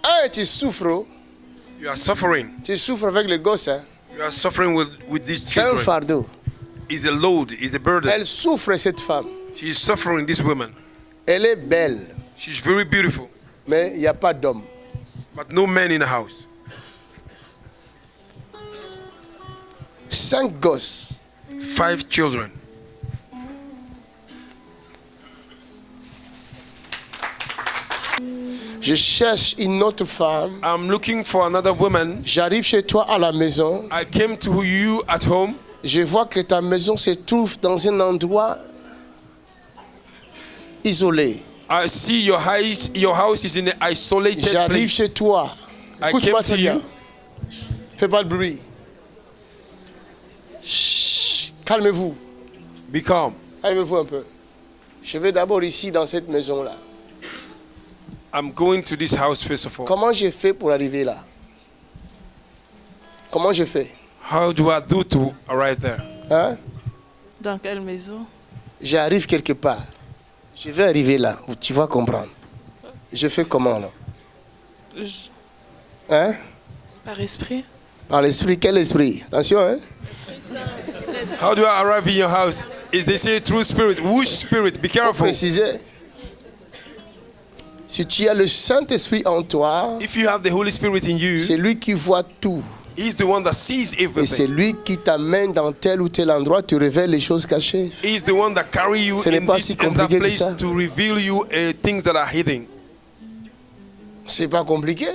Ah, tu souffres. You are suffering. Tu souffres avec les gosses. Hein? You are suffering with these C'est un children. fardeau. It's a load. It's a burden. Elle souffre, cette femme. She is suffering, this woman. Elle est belle. She's very beautiful. Mais il n'y a pas d'homme. But no man in the house. 5 gosses. 5 children. Je cherche une autre femme. I'm looking for another woman. J'arrive chez toi à la maison. I came to you at home. Je vois que ta maison se trouve dans un endroit isolé. I see your house is in an isolated J'arrive place. chez toi. I Écoute-moi came très to bien. you. Fais pas de bruit. Chut, calmez-vous. Be calm. Calmez-vous un peu. Je vais d'abord ici dans cette maison-là. I'm going to this house first of all. Comment j'ai fait pour arriver là? Comment je fais? How do I do to arrive there? Hein? Dans quelle maison? J'arrive quelque part. Je vais arriver là. Tu vas comprendre. Je fais comment là? Hein? Par esprit. Par l'esprit. Quel esprit? Attention, hein? How do I arrive in your house? If they say true spirit, which spirit? Be Faut careful. préciser. Si tu as le Saint-Esprit en toi, If you have the Holy Spirit in you, c'est lui qui voit tout. He's the one that sees Et c'est everything. lui qui t'amène dans tel ou tel endroit, te révèle les choses cachées. He's the one that carry you Ce n'est in pas this si and that compliqué que place ça. to reveal you things that are hidden. C'est pas compliqué.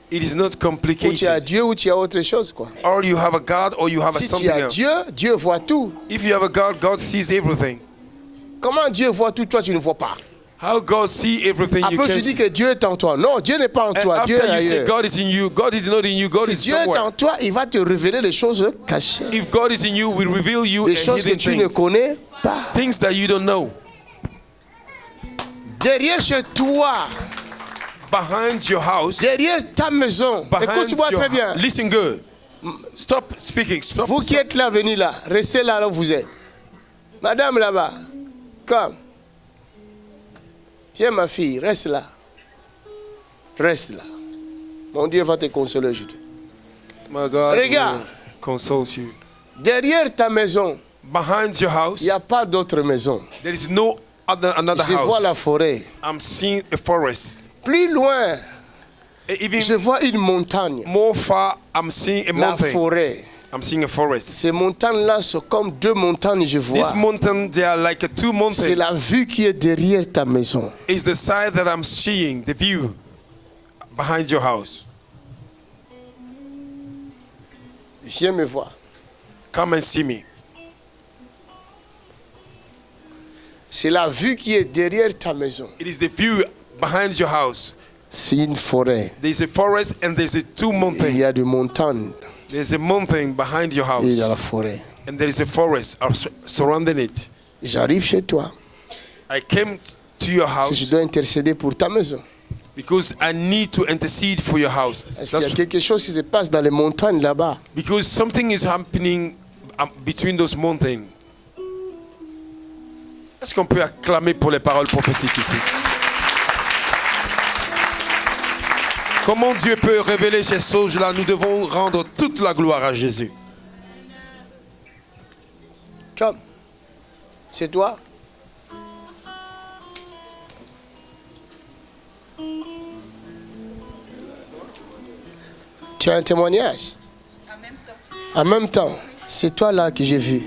It is not Ou tu as complicated. Dieu ou tu as autre chose, quoi. Or you have a God or you have a Si tu something as else. Dieu, Dieu voit tout. If you have a God, God sees everything. Comment Dieu voit tout, toi tu ne vois pas? How God sees everything you Après can tu dis see. que Dieu est en toi. Non, Dieu n'est pas en And toi, Dieu est after you say ailleurs. God is in you, God is not in you, God Si is Dieu est somewhere. en toi, il va te révéler les choses cachées. If God is in you, will reveal you Des choses que hidden tu ne things. connais pas. Things that you don't know. Derrière chez toi, Behind your house, derrière ta maison. behind Écoute-moi your très bien. Listen good. Stop speaking. Stop. Vous qui êtes là, venez là. Restez là où vous êtes. Madame là-bas, comme. Viens ma fille, reste là. Reste là. Mon Dieu va te consoler aujourd'hui. My God Regarde. will console you. Derrière ta maison, Behind your house, il n'y a pas d'autre maison. there is no another Je vois house. la forêt. I'm seeing a forest. Plus loin, Even je vois une montagne. more far, I'm seeing a La mountain. forêt. I'm seeing a forest. Ces montagnes-là sont comme 2 montagnes, je vois. These mountains, they are like two C'est mountains. la vue qui est derrière ta maison. It's the side that I'm seeing, the view behind your house. Viens me voir. Come and see me. C'est la vue qui est derrière ta maison. It is the view behind your house. C'est une forêt. There's a forest and there's a two Il mountains. y a des montagnes There's a mountain behind your et il y a house. la forêt. And there is a forest surrounding it. J'arrive chez toi. I came to your Si je house dois intercéder pour ta maison. because I need to intercede for your house. Est-ce qu'il y a quelque chose qui se passe dans les montagnes là-bas? Because something is happening between those mountains. Est-ce qu'on peut acclamer pour les paroles prophétiques ici? Comment Dieu peut révéler ces choses-là? Nous devons rendre toute la gloire à Jésus. Comme. C'est toi? Tu as un témoignage? En même temps. C'est toi là que j'ai vu.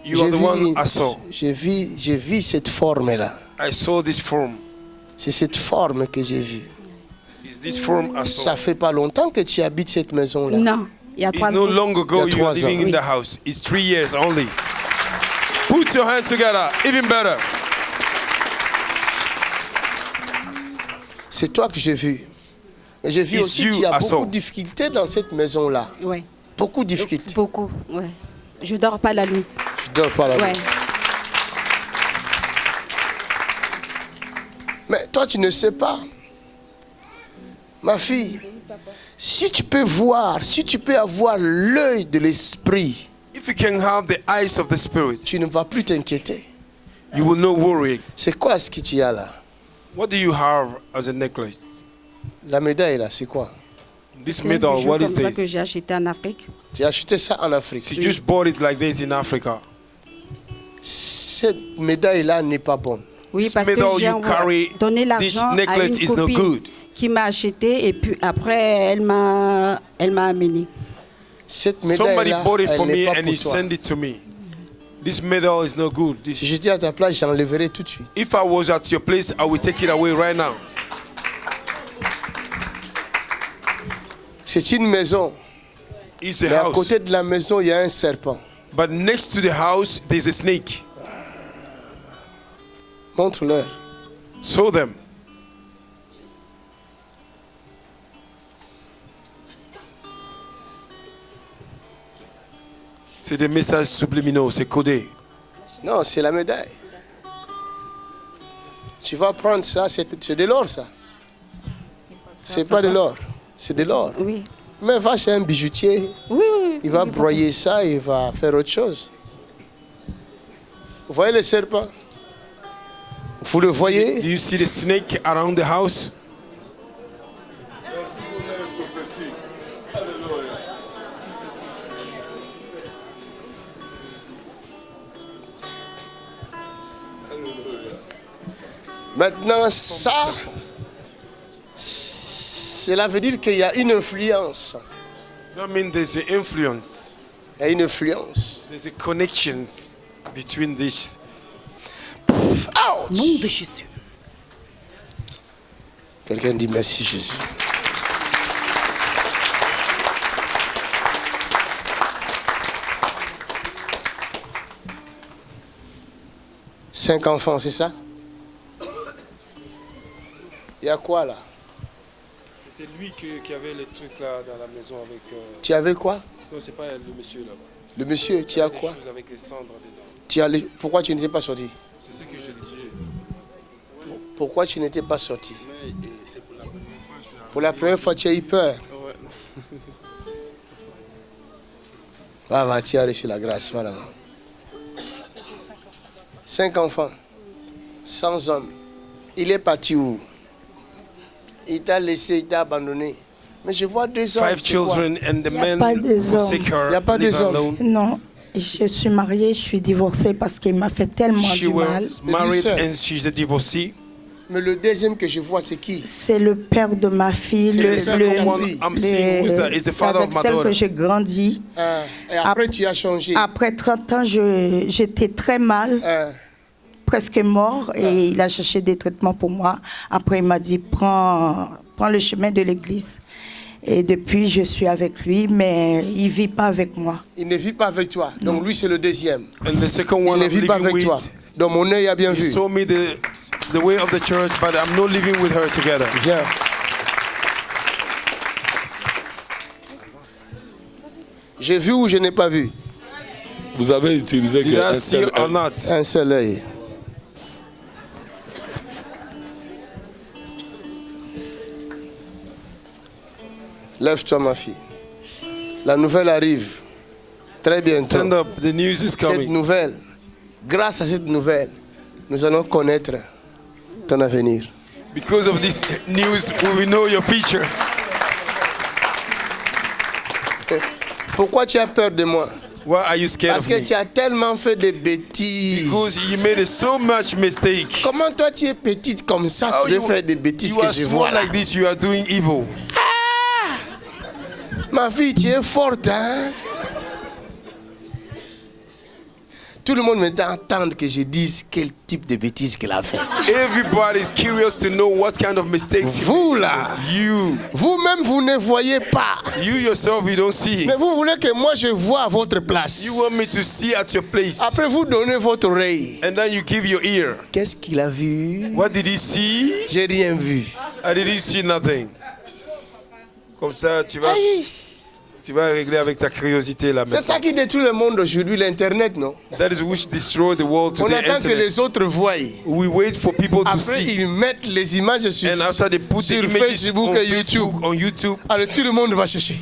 You are the one I saw. J'ai vu cette forme-là. I saw this form. C'est cette forme que j'ai vue. Is this form I saw? Ça fait pas longtemps que tu habites cette maison-là. Non, il y a It's 3 no ans. long ago Il y a you are 3 ans. living in the house. It's 3 years only. Put your hands together, even better. C'est toi que j'ai vu. Mais j'ai vu It's aussi you qu'il y a I saw. beaucoup de difficultés dans cette maison-là. Ouais. Beaucoup de difficultés. Beaucoup, ouais. Je dors pas la nuit. Je dors pas là. Ouais. Mais toi, tu ne sais pas. Ma fille, si tu peux voir, si tu peux avoir l'œil de l'esprit, If you can have the eyes of the Spirit, tu ne vas plus t'inquiéter. you will not worry. C'est quoi ce que tu as là? What do you have as a necklace? La médaille là, c'est quoi? This C'est un medal, bijou what is comme ça que this? j'ai acheté en Afrique. Tu as acheté ça en Afrique. She just bought it like this in Africa. Cette médaille là n'est pas bonne. Oui, This parce que medal j'ai you carry, donné this l'argent à necklace une is no copine good. qui m'a acheté et puis après elle m'a amené. Cette médaille Somebody là, bought it for elle n'est me pas and he pour toi. sent it to me. This medal is no good. Si This, j'étais à ta place, j'enlèverais tout de suite. if I was at your place, I would take it away right now. C'est une maison. It's a Mais à house. côté de la maison, il y a un serpent. But next to the house, there's a snake. Montre-leur. Show them. C'est des messages subliminaux, c'est codé. Non, c'est la médaille. Tu vas prendre ça, c'est de l'or ça. C'est pas de l'or, c'est de l'or. Oui. Mais va chez un bijoutier, Oui, oui. il va broyer ça, il va faire autre chose. Vous voyez le serpent? Vous le Do voyez? you see the snake around the house? Maintenant, ça, cela veut dire qu'il y a une influence. That means there's an influence. Il y a une influence. There's a connections between this. Ouch! Nom de Jésus. Quelqu'un dit merci Jésus. Cinq enfants, c'est ça? Il y a quoi là? C'était lui qui avait le truc là dans la maison avec. Tu avais quoi? Non, c'est pas le monsieur là. Le monsieur, tu as quoi? Avec les cendres dedans. Pourquoi tu n'étais pas sorti? C'est ce que je lui disais. Pourquoi tu n'étais pas sorti? Pour la première fois, tu as eu peur. Va, tu as reçu la grâce. Voilà. 5 enfants, 100 hommes. Il est parti où? Il t'a laissé, il t'a abandonné. Mais je vois 2 hommes. 5 children and the man pas des who hommes. sick her. Il n'y a pas live des hommes. alone. Non, je suis mariée, je suis divorcée parce qu'il m'a fait tellement She du mal. was married seul. and she's a divorcee. Mais le deuxième que je vois, c'est qui? C'est le père de ma fille, C'est le second one I'm seeing who's is the father avec of my celle daughter. que j'ai grandi. Et après, tu as changé. Après 30 ans, j'étais très mal, presque mort, et il a cherché des traitements pour moi. Après, il m'a dit, prends le chemin de l'église. Et depuis, je suis avec lui, mais il ne vit pas avec moi. Il ne vit pas avec toi. Donc lui, c'est le deuxième. And the second one Il ne vit pas avec toi. Donc mon œil a bien vu. He saw me the way of the church, but I'm not living with her together. Viens. J'ai vu ou je n'ai pas vu? Vous avez utilisé un seul œil. Lève-toi, ma fille. La nouvelle arrive. Très bientôt. Stand up. The news is coming. Cette nouvelle, grâce à cette nouvelle, nous allons connaître ton avenir. Because of this news, we will know your future. Pourquoi tu as peur de moi? Why are you scared Parce of me? que tu as tellement fait de bêtises. Because you made so much mistake. Comment toi tu es petite comme ça, tu veux faire des bêtises que je vois là? Like this, you are doing evil. Ah! Ma fille, tu es forte, hein? Tout le monde maintenant attend que je dise quel type de bêtises qu'elle a fait. Everybody is curious to know what kind of mistakes. Vous là, vous-même vous ne voyez pas. You yourself, you don't see. Mais vous voulez que moi je voie à votre place. You want me to see at your place. Après vous donnez votre oreille. And then you give your ear. Qu'est-ce qu'il a vu? What did he see? J'ai rien vu. I didn't see nothing. Comme ça, tu vas régler avec ta curiosité là maintenant. C'est ça qui détruit le monde aujourd'hui, l'internet, non? That is which destroy the world today. On attend que les autres voient. We wait for people to see. Après ils mettent les images sur Facebook et YouTube. On YouTube. Alors tout le monde va chercher.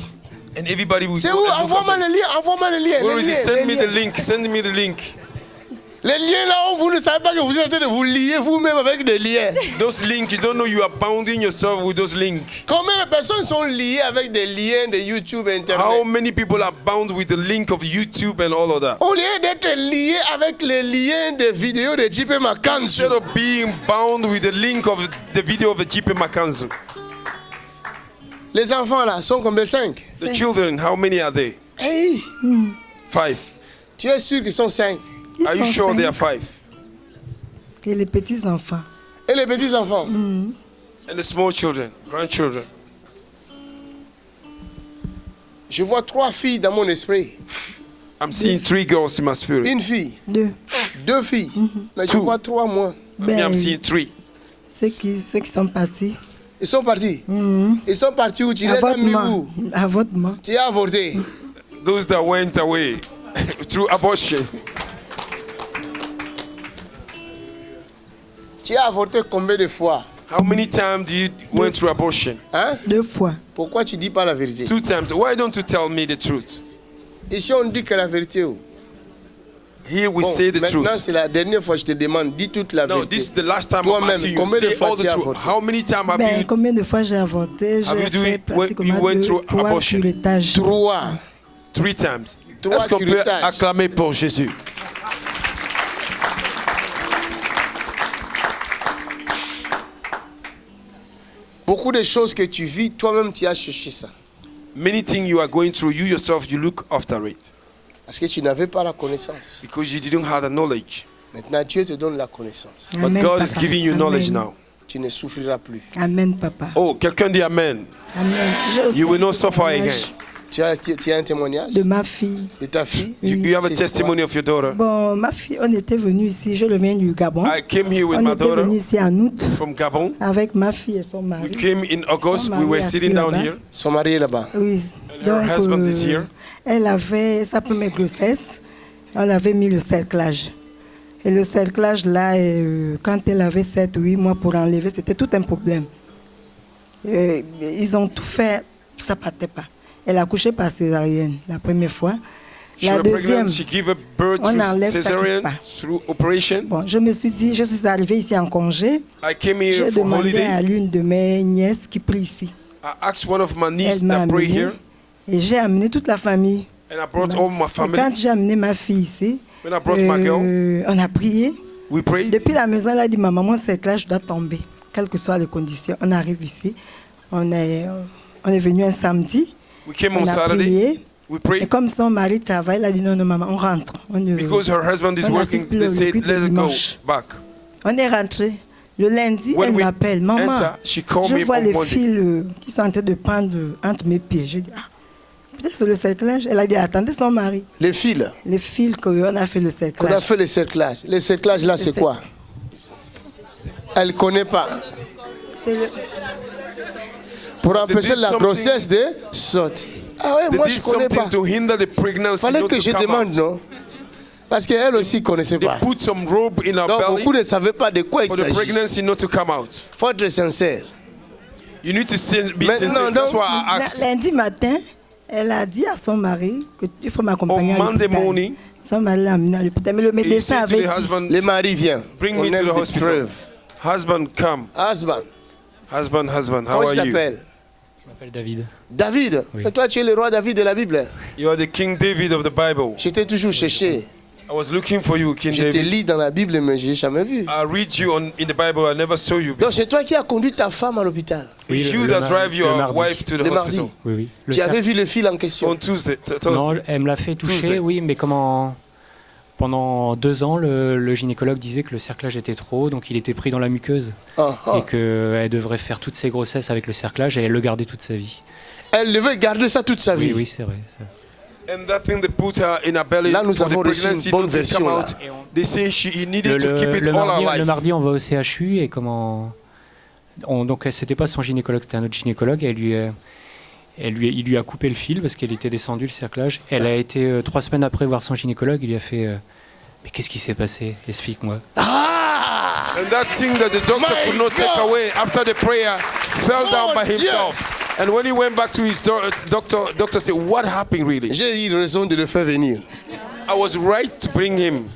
And everybody will. C'est où? Envoie-moi le lien. Envoie-moi le lien. Where is it? Send me the link. Send me the link. Les liens là, vous ne savez pas que vous êtes en train de vous lier vous-même avec des liens. Those links, you don't know you are bounding yourself with those links. Combien de personnes sont liées avec des liens de YouTube et Internet? How many people are bound with the link of YouTube and all of that? Au lieu d'être liés avec les liens de vidéos de JP Makanzu. Instead of being bound with the link of the video of the JP Makanzu. Les enfants là sont combien? 5? The children, how many are they? Hey. 5. Tu es sûr qu'ils sont 5? Are you sure they are 5? Et les petits enfants. Et les petits enfants? And the small children, grandchildren. Je vois 3 filles dans mon esprit. I'm seeing 3 girls in my spirit. Une fille. 2. 2 filles. Mais je vois 3 moi. I'm seeing 3. Ceux qui sont partis. Ils sont partis. Ils sont partis où? Tu les as mis où? Avortement. Tu as avorté. Those that went away through abortion. Tu as avorté combien de fois? How many times do you went through abortion? Hein? 2 fois. Pourquoi tu dis pas la vérité? 2 times. Why don't you tell me the truth? Ici on dit que la vérité. Here we say the truth. Maintenant c'est la dernière fois que je te demande, dis toute la vérité. No, this is the last time I'm asking you. Combien de Say fois all tu the as truth. avorté? How many times have you? Combien de fois j'ai avorté? J'ai fait pratiquement 3 curetages. 3 times. Est-ce qu'on peut acclamer pour Jésus? Beaucoup de choses que tu vis, toi-même tu as cherché ça. Many things you are going through, you yourself, you look after it. Parce que tu n'avais pas la connaissance. Because you didn't have the knowledge. Maintenant Dieu te donne la connaissance. But God is giving you knowledge now. Tu ne souffriras plus. Amen, papa. Oh, quelqu'un dit Amen. Amen. You will not suffer again. Tu as un témoignage? De ma fille. De ta fille? You have a testimony of your daughter? Bon, ma fille, on était venu ici, je reviens du Gabon. I came here with my daughter. On était venu ici en août. From Gabon. Avec ma fille et son mari. We came in August. We were sitting down here. Son mari est là-bas. Oui. And her husband is here. Elle avait sa première grossesse. On avait mis le cerclage. Et le cerclage là, quand elle avait 7-8 mois pour enlever, c'était tout un problème. Ils ont tout fait, ça ne partait pas. Elle a couché par césarienne la première fois. La deuxième, on enlève ça through operation. Bon, je me suis dit, je suis arrivée ici en congé. J'ai demandé à l'une de mes nièces qui prie ici. I asked one of my nieces that pray here. Et j'ai amené toute la famille. And I brought all my family. Et quand j'ai amené ma fille ici, when I brought my girl, on a prié. We prayed. Depuis la maison, elle a dit, maman, mon cerclage doit tomber, quelles que soient les conditions. On arrive ici, on est venu un samedi. We came on on a Saturday. Prié. We prayed. Et comme son mari travaille, elle a dit, non, non, maman, on rentre. Because her husband is working, they said, let her go back. On est rentré. Le lundi, elle m'appelle. Maman, je vois les fils qui sont en train de prendre entre mes pieds. Je dis, peut-être c'est le cerclage. Elle a dit, attendez son mari. Les fils? Les fils qu'on a fait le cerclage. On a fait le cerclage. Le cerclage là, c'est quoi? Elle ne connaît pas. Pour empêcher la grossesse de sortir. Ah ouais, moi je ne connais pas. Fallait que je demande, non? Parce qu'elle aussi ne connaissait pas. Donc beaucoup ne savaient pas de quoi il s'agit. Il faut être sincère. Maintenant, donc, lundi matin, elle a dit à son mari qu'il faut m'accompagner à l'hôpital. Son mari l'a amené à l'hôpital. Mais le médecin avait dit... Le mari vient. Bring me to the hospital. Husband, come. Husband, how are you? Je m'appelle David. David? Oui. Et toi, tu es le roi David de la Bible. You are the King David of the Bible. Je t'ai toujours cherché. I was looking for you, King David. Je te lis dans la Bible, mais je n'ai jamais vu. I read you in the Bible, I never saw you before. Donc c'est toi qui as conduit ta femme à l'hôpital. Oui, you that drive your wife to the hospital. Oui. Tu avais vu le fil en question? On Tuesday. Non, elle me l'a fait toucher, oui, mais comment... Pendant 2 ans, le gynécologue disait que le cerclage était trop, donc il était pris dans la muqueuse. Et qu'elle devrait faire toutes ses grossesses avec le cerclage et elle le gardait toute sa vie. Elle devait garder ça toute sa vie? Oui, c'est vrai. And that thing they put her in her belly. Là, nous avons reçu une bonne version. Là. They say she needed to keep it all her life. Le mardi, on va au CHU et donc c'était pas son gynécologue, c'était un autre gynécologue. Et il lui a coupé le fil parce qu'elle était descendue le cerclage. Elle a été 3 semaines après voir son gynécologue. Il lui a fait mais qu'est-ce qui s'est passé? Explique-moi. And that thing that the doctor could not take away after the prayer fell down by himself. And when he went back to his doctor said, what happened really? J'ai eu raison de le faire venir. I was right to bring him.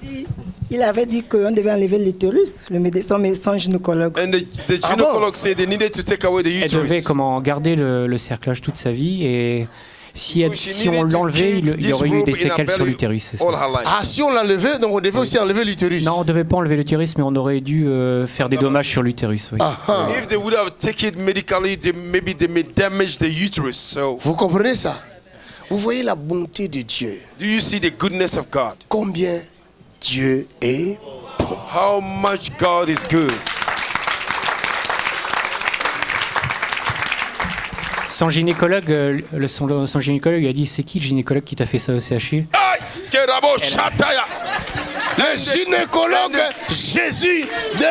Il avait dit qu'on devait enlever l'utérus, le médecin, son gynécologue. And the gynecolog said they needed to take away the uterus. Elle devait garder le cerclage toute sa vie et si on l'enlevait, il y aurait eu des séquelles sur l'utérus. Si on l'enlevait, donc on devait aussi enlever l'utérus. Non, on ne devait pas enlever l'utérus, mais on aurait dû faire des dommages sur l'utérus. Oui. If they would have taken it medically, maybe they may damage the uterus. So. Vous comprenez ça? Vous voyez la bonté de Dieu? Do you see the goodness of God? Combien Dieu est bon. How much God is good. Son gynécologue, son gynécologue lui a dit, c'est qui le gynécologue qui t'a fait ça au CHU? Le gynécologue Jésus de...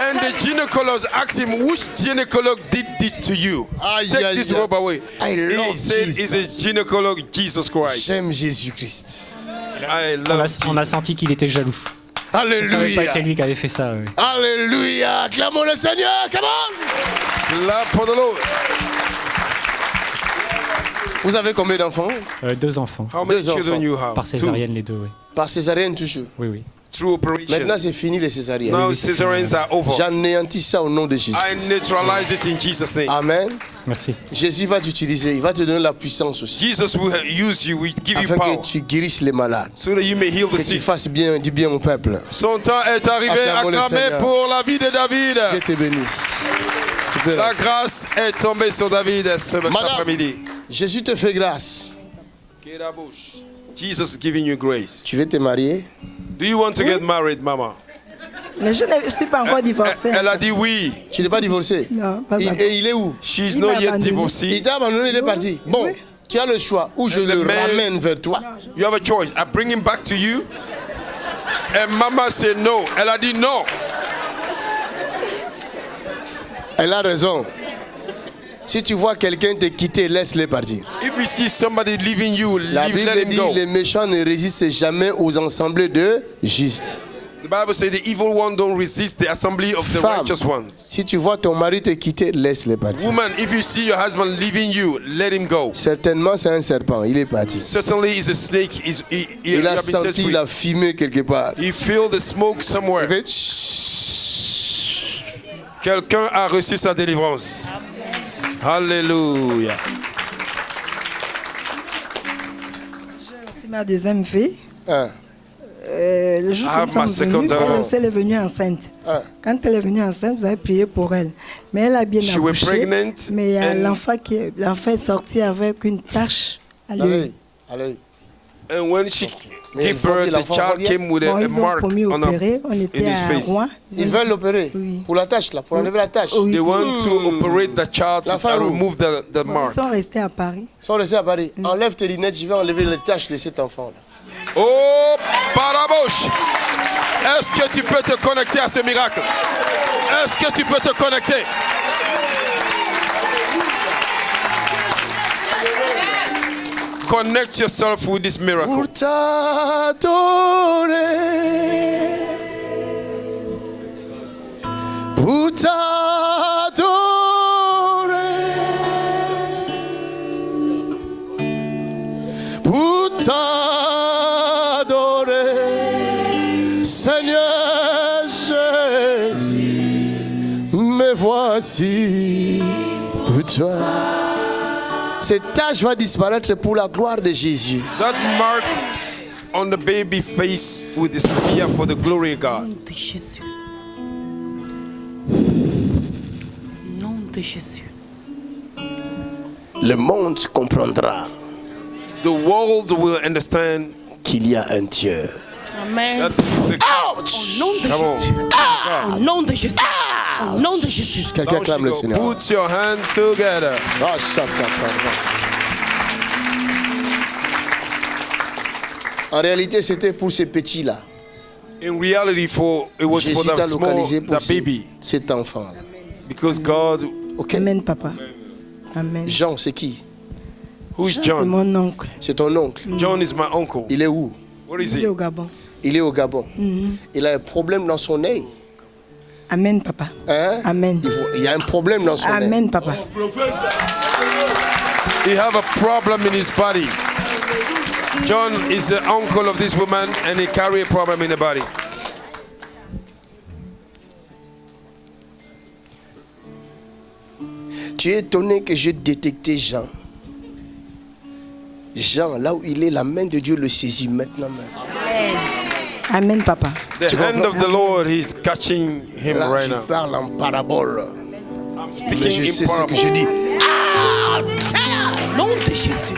And the gynecologist asked him, which gynecolog did this to you? Take this robe away. He said, it's a gynecolog, Jesus Christ. J'aime Jésus-Christ. On a senti qu'il était jaloux. Alléluia. On savait pas que c'était lui qui avait fait ça. Oui. Alléluia. Acclamons le Seigneur. Come on. Clap for the Lord. Vous avez combien d'enfants? 2 enfants. How many children you have? Par césarienne, les 2, oui. Par césarienne toujours? Oui. Through operation. Maintenant c'est fini les césariennes. Now cesareans are over. J'anéantis ça au nom de Jésus. I neutralize it in Jesus' name. Amen. Merci. Jésus va t'utiliser, il va te donner la puissance aussi. Jesus will use you, will give you power. Afin que tu guérisses les malades. So that you may heal the sick. Que tu fasses du bien au peuple. Son temps est arrivé, acclamé pour la vie de David. Que te bénisse. La grâce est tombée sur David cet après-midi. Jésus te fait grâce. Jesus is giving you grace. Tu veux te marier? Do you want to get married, Mama? Mais je ne suis pas encore divorcée. Elle a dit oui. Tu n'es pas divorcée? Non, pas encore. Et il est où? She's not yet divorced. Il t'a abandonné, il est parti. Bon, tu as le choix. Ou je le ramène vers toi. You have a choice. I bring him back to you. And Mama said no. Elle a dit non. Elle a raison. Si tu vois quelqu'un te quitter, laisse-le partir. If you see somebody leaving you, la Bible dit que les méchants ne résistent jamais aux assemblées de justes. The Bible says the evil one don't resist the assembly of the righteous ones. Si tu vois ton mari te quitter, laisse-le partir. Woman, if you see your husband leaving you, let him go. Certainement, c'est un serpent. Il est parti. Certainly, it's a snake. Il a senti la fumée quelque part. He feel the smoke somewhere. Quelqu'un a reçu sa délivrance. Alléluia. J'ai aussi ma deuxième fille. Le jour où nous sommes venus, elle est venue enceinte. Quand elle est venue enceinte, vous avez prié pour elle. Mais elle a bien accouché. Mais l'enfant est sorti avec une tache à l'œil. And when she gave birth, the child came with a mark on in his face. Ils veulent l'opérer pour la tâche là, pour enlever la tâche. They want to operate the child to remove the mark. Ils sont restés à Paris. Ils sont restés à Paris. Enlève tes lunettes, je vais enlever les taches de cet enfant là. Oh, Parabouche! Est-ce que tu peux te connecter à ce miracle? Est-ce que tu peux te connecter? Connect yourself with this miracle. Pour t'adorer, pour t'adorer, pour t'adorer, Seigneur Jésus, me voici pour toi. Cette tache va disparaître pour la gloire de Jésus. That mark on the baby face will disappear for the glory of God. Nom de Jésus. Nom de Jésus. Le monde comprendra. The world will understand qu'il y a un Dieu. Amen. Ouch! Au nom de Jésus. Au nom de Jésus. Au nom de Jésus. Quelqu'un clame le Seigneur. Put your hands together. En réalité, c'était pour ces petits-là. In reality, it was Jésus for the t'a localisé pour the baby. Cet enfant. Because God. Okay. Amen, papa. Amen. Jean, c'est qui? Who's John? C'est mon oncle. C'est ton oncle. John is my uncle. Il est où? Where is he? Il est au Gabon. Il est au Gabon. Il a un problème dans son œil. Amen, papa. Hein? Amen. Il y a un problème dans son œil. Amen, papa. He have a problem in his body. John is the uncle of this woman and he carry a problem in the body. Tu es étonné que j'ai détecté Jean. Jean, là où il est, la main de Dieu le saisit maintenant même. Amen, papa. The hand of the Lord is catching him là, right je now. parle en parabole. I'm speaking Mais je in sais parable. ce que je dis. Nom de Jésus.